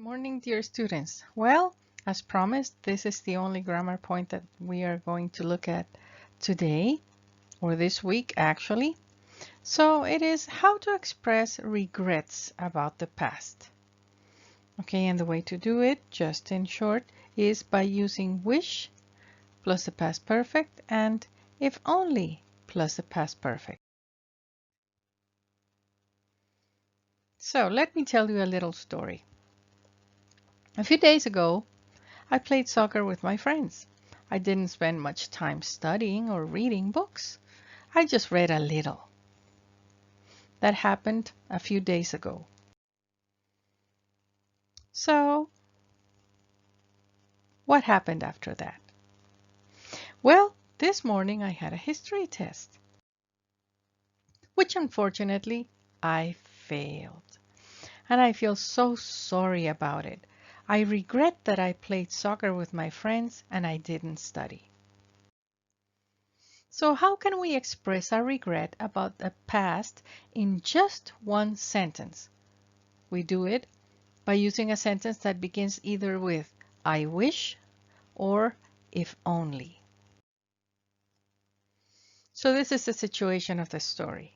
Morning, dear students. Well, as promised, this is the only grammar point that we are going to look at today, or this week actually. So it is how to express regrets about the past. Okay, and the way to do it, just in short, is by using wish plus the past perfect and if only plus the past perfect. So let me tell you a little story. A few days ago, I played soccer with my friends. I didn't spend much time studying or reading books. I just read a little. That happened a few days ago. So, what happened after that? Well, this morning I had a history test, which unfortunately I failed. And I feel so sorry about it. I regret that I played soccer with my friends and I didn't study. So how can we express our regret about the past in just one sentence? We do it by using a sentence that begins either with I wish or if only. So this is the situation of the story.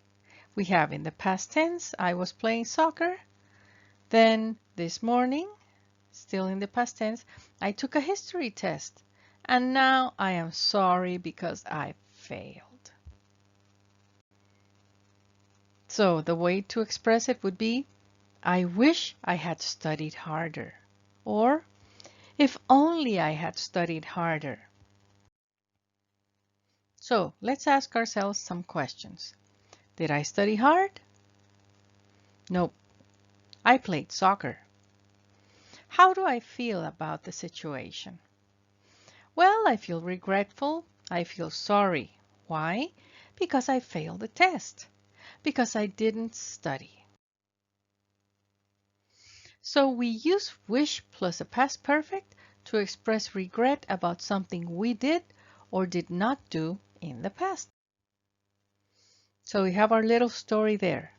We have in the past tense, I was playing soccer. Then this morning, still in the past tense, I took a history test. And now I am sorry because I failed. So the way to express it would be, I wish I had studied harder. Or, if only I had studied harder. So let's ask ourselves some questions. Did I study hard? Nope. I played soccer. How do I feel about the situation? Well, I feel regretful. I feel sorry. Why? Because I failed the test. Because I didn't study. So we use wish plus a past perfect to express regret about something we did or did not do in the past. So we have our little story there.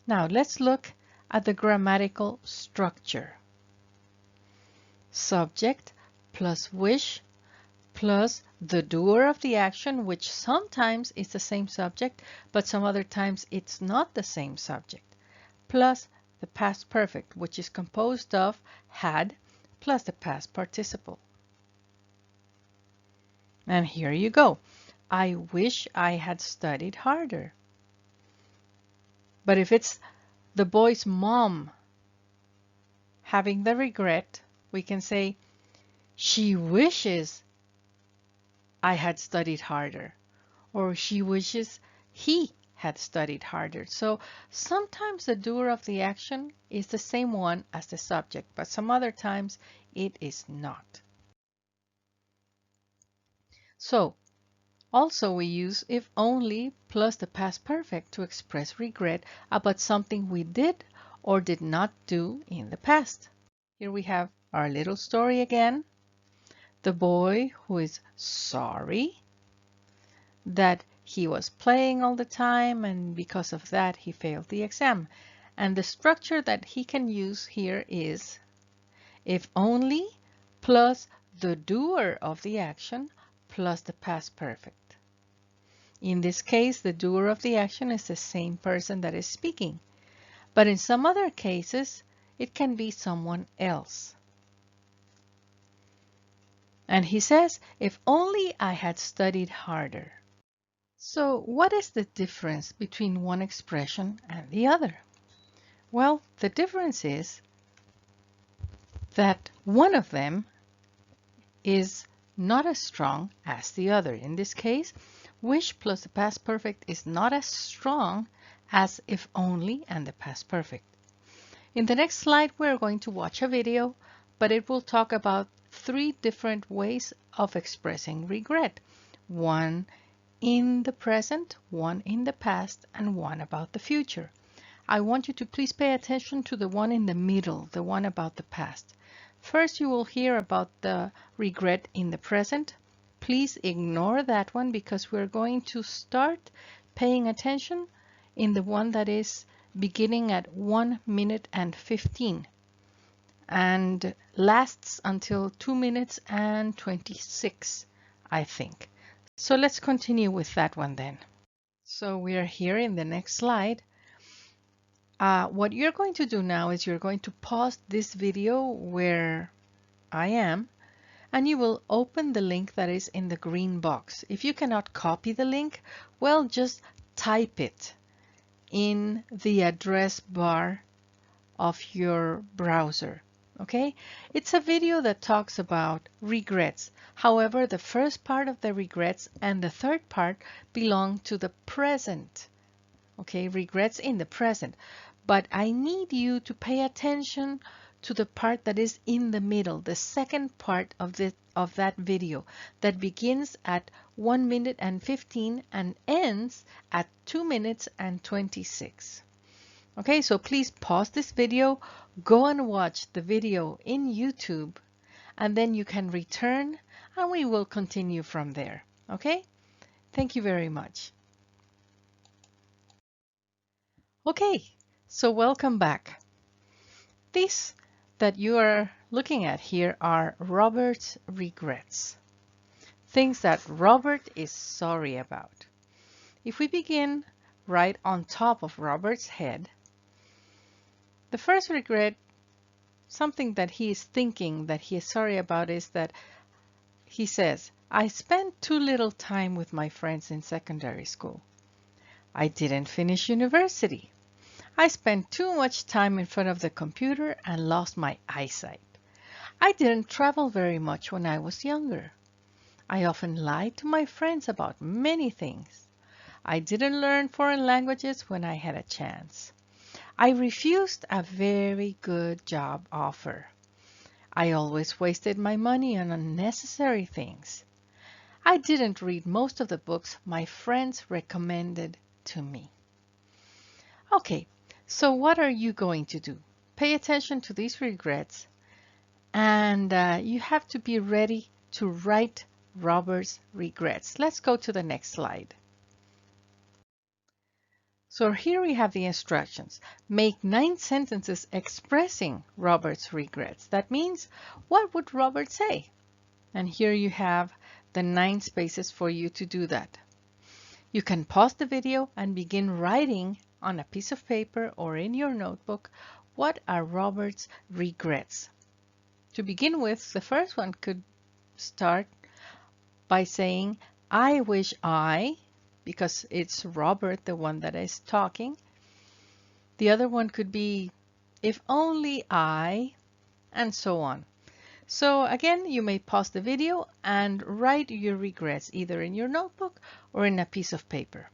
Now let's look at the grammatical structure. Subject plus wish plus the doer of the action, which sometimes is the same subject, but some other times it's not the same subject, plus the past perfect, which is composed of had plus the past participle. And here you go. I wish I had studied harder. But if it's the boy's mom having the regret, we can say, she wishes I had studied harder, or she wishes he had studied harder. So sometimes the doer of the action is the same one as the subject, but some other times it is not. So also we use if only plus the past perfect to express regret about something we did or did not do in the past. Here we have our little story again. The boy who is sorry that he was playing all the time and because of that he failed the exam. And the structure that he can use here is if only plus the doer of the action plus the past perfect. In this case, the doer of the action is the same person that is speaking. But in some other cases, it can be someone else. And he says, if only I had studied harder. So what is the difference between one expression and the other? Well, the difference is that one of them is not as strong as the other. In this case, wish plus the past perfect is not as strong as if only and the past perfect. In the next slide, we're going to watch a video, but it will talk about 3 different ways of expressing regret. One in the present, one in the past, and one about the future. I want you to please pay attention to the one in the middle, the one about the past. First, you will hear about the regret in the present. Please ignore that one because we're going to start paying attention in the one that is beginning at 1 minute and 15 and lasts until 2 minutes and 26, I think. So let's continue with that one then. So we are here in the next slide. What you're going to do now is you're going to pause this video where I am, and you will open the link that is in the green box. If you cannot copy the link, well, just type it in the address bar of your browser. Okay, it's a video that talks about regrets. However, the first part of the regrets and the third part belong to the present. Okay, regrets in the present. But I need you to pay attention to the part that is in the middle, the second part of that video that begins at 1 minute and 15 and ends at 2 minutes and 26. Okay, so please pause this video, go and watch the video in YouTube, and then you can return and we will continue from there. Okay, thank you very much. Okay, so welcome back. These that you are looking at here are Robert's regrets, things that Robert is sorry about. If we begin right on top of Robert's head, the first regret, something that he is thinking that he is sorry about, is that he says, I spent too little time with my friends in secondary school. I didn't finish university. I spent too much time in front of the computer and lost my eyesight. I didn't travel very much when I was younger. I often lied to my friends about many things. I didn't learn foreign languages when I had a chance. I refused a very good job offer. I always wasted my money on unnecessary things. I didn't read most of the books my friends recommended to me. Okay, so what are you going to do? Pay attention to these regrets, and you have to be ready to write Robert's regrets. Let's go to the next slide. So here we have the instructions. Make 9 sentences expressing Robert's regrets. That means, what would Robert say? And here you have the 9 spaces for you to do that. You can pause the video and begin writing on a piece of paper or in your notebook, what are Robert's regrets? To begin with, the first one could start by saying, I wish I, because it's Robert, the one that is talking. The other one could be, if only I, and so on. So again, you may pause the video and write your regrets either in your notebook or in a piece of paper.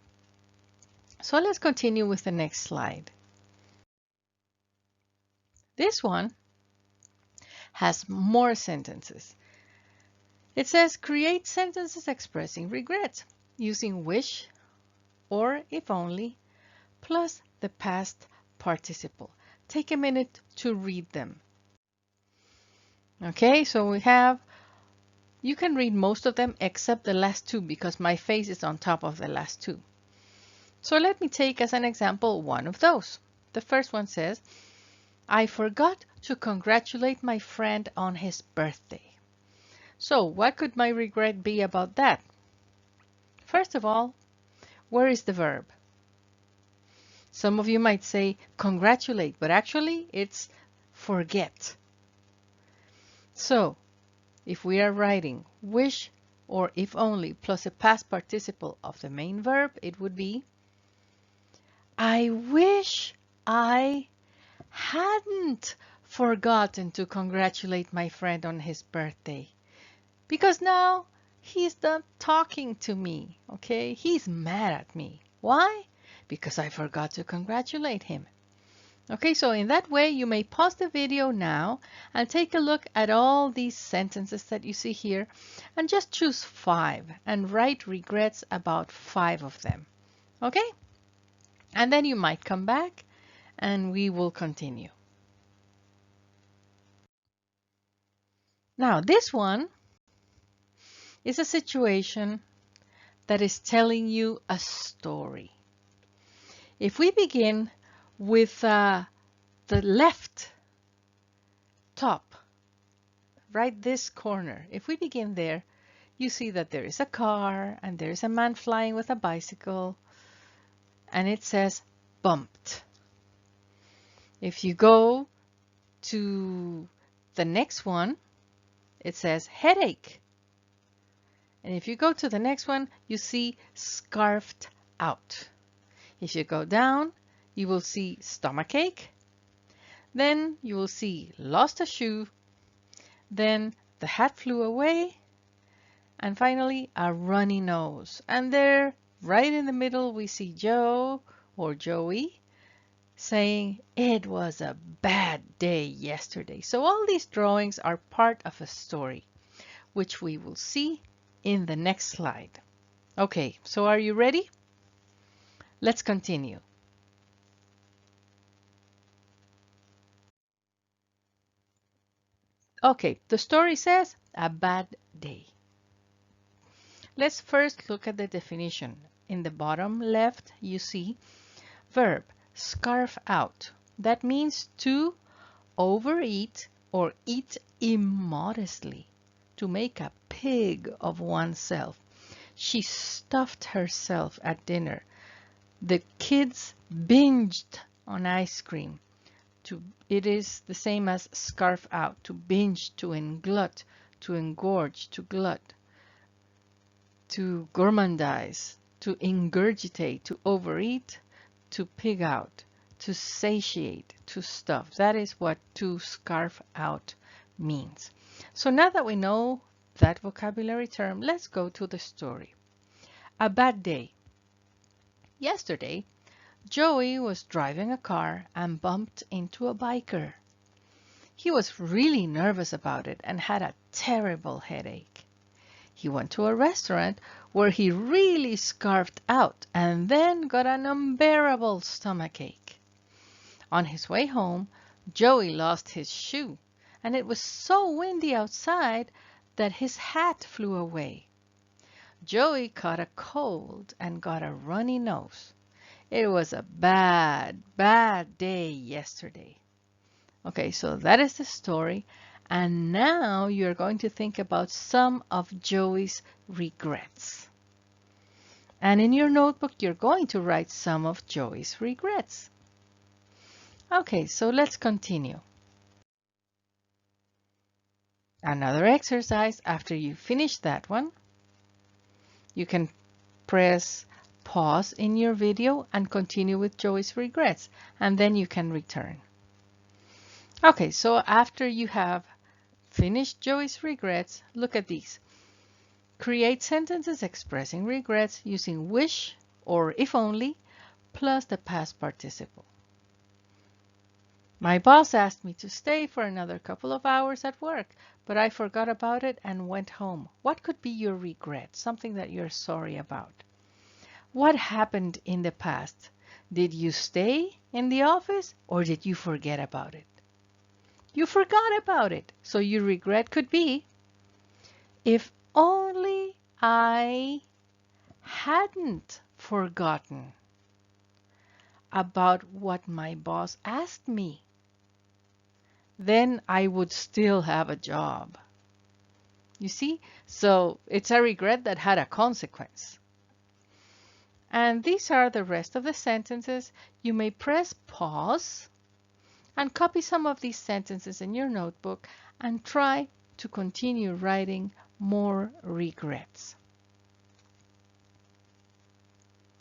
So let's continue with the next slide. This one has more sentences. It says, create sentences expressing regrets using wish or if only plus the past participle. Take a minute to read them. Okay, so we have, you can read most of them except the last two because my face is on top of the last two. So let me take as an example one of those. The first one says, I forgot to congratulate my friend on his birthday. So what could my regret be about that? First of all, where is the verb? Some of you might say congratulate, but actually it's forget. So if we are writing wish or if only plus a past participle of the main verb, it would be, I wish I hadn't forgotten to congratulate my friend on his birthday. Because now he's not talking to me, okay? He's mad at me. Why? Because I forgot to congratulate him. Okay, so in that way, you may pause the video now and take a look at all these sentences that you see here and just choose 5 and write regrets about 5 of them. Okay? And then you might come back and we will continue. Now, this one is a situation that is telling you a story. If we begin with the left top, right this corner. If we begin there, you see that there is a car and there is a man flying with a bicycle, and it says bumped. If you go to the next one, it says headache. And if you go to the next one, you see scarfed out. If you go down, you will see stomachache. Then you will see lost a shoe. Then the hat flew away. And finally, a runny nose. And there, right in the middle, we see Joe or Joey saying, it was a bad day yesterday. So all these drawings are part of a story, which we will see in the next slide. Okay, so are you ready? Let's continue. Okay, the story says a bad day. Let's first look at the definition. In the bottom left, you see verb scarf out. That means to overeat or eat immodestly, to make a pig of oneself. She stuffed herself at dinner. The kids binged on ice cream. It is the same as scarf out, to binge, to englut, to engorge, to glut, to gourmandize, to ingurgitate, to overeat, to pig out, to satiate, to stuff. That is what to scarf out means. So now that we know that vocabulary term, let's go to the story. A bad day. Yesterday, Joey was driving a car and bumped into a biker. He was really nervous about it and had a terrible headache. He went to a restaurant where he really scarfed out and then got an unbearable stomachache. On his way home, Joey lost his shoe, and it was so windy outside that his hat flew away. Joey caught a cold and got a runny nose. It was a bad, bad day yesterday. Okay, so that is the story. And now you're going to think about some of Joey's regrets. And in your notebook, you're going to write some of Joey's regrets. Okay, so let's continue. Another exercise. After you finish that one, you can press pause in your video and continue with Joey's regrets, and then you can return. Okay, so after you have finished Joey's regrets, look at these. Create sentences expressing regrets using wish or if only plus the past participle. My boss asked me to stay for another couple of hours at work, but I forgot about it and went home. What could be your regret? Something that you're sorry about. What happened in the past? Did you stay in the office or did you forget about it? You forgot about it, so your regret could be, if only I hadn't forgotten about what my boss asked me, then I would still have a job. You see? So it's a regret that had a consequence. And these are the rest of the sentences. You may press pause and copy some of these sentences in your notebook and try to continue writing more regrets.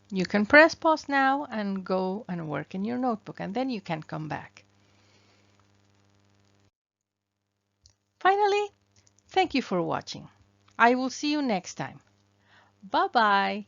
You can press pause now and go and work in your notebook, and then you can come back. Finally, thank you for watching. I will see you next time. Bye-bye.